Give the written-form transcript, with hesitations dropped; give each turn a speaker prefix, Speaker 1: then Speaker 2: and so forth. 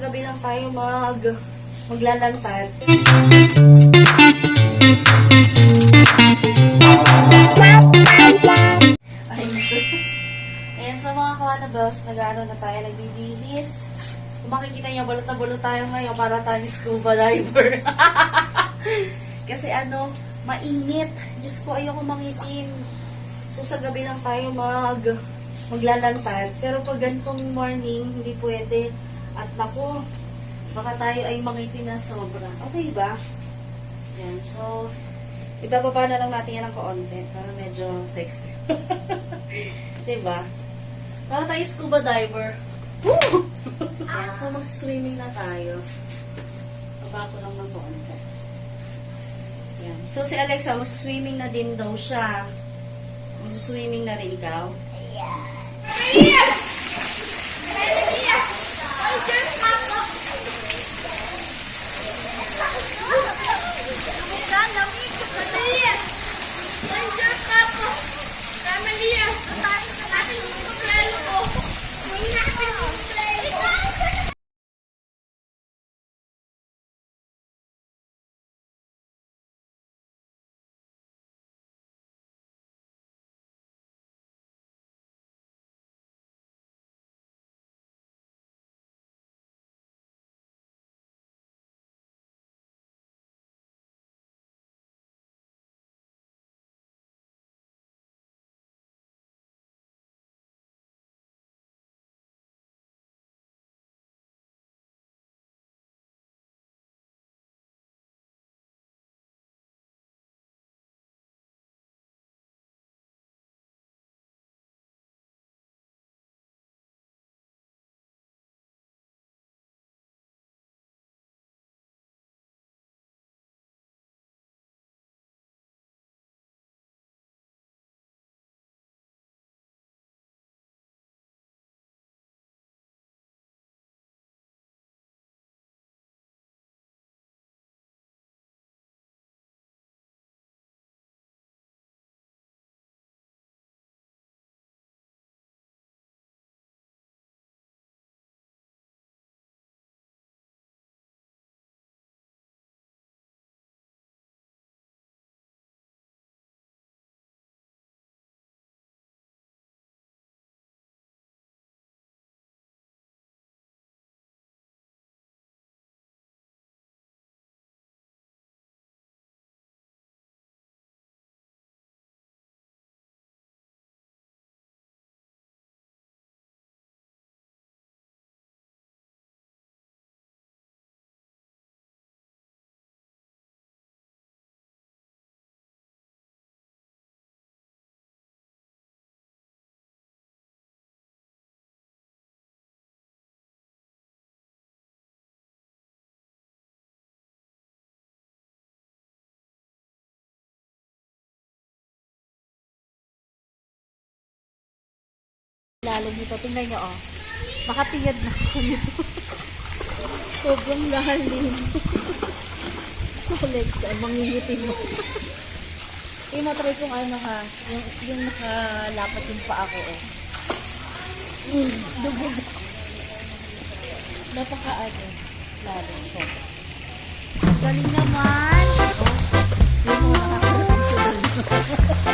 Speaker 1: gabi lang tayo maglalantad. Ayan, so mga kawanabels, nag-ano na tayo, nagbibihis. Kung makikita nyo, balot na balot tayo ngayon para tayo scuba diver. Kasi mainit. Diyos ko, ayoko mangitim. So sa gabi lang tayo maglalantad. Pero pag ganitong morning, hindi pwede. At naku, baka tayo ay mangitim na sobra. Okay ba? Yan, so ibababa na lang natin yan ng content para medyo sexy. Diba? Para tayo scuba diver. Woo! Yan, so mag-swimming na tayo. Baba ko lang ng content. Yan. So si Alexa, mag-swimming na din daw siya. Mag-swimming na rin ikaw? Yeah! Lalim nito. Tingnan nyo, oh. Makatiyad na ako nito. Sobrang lalim. Alexa, mangingitin mo. Matry kung ha. Yung nakalapat yung pa ako, oh. Dubog. Lalim. Galing naman. Oh. Yung mga nakakarating sa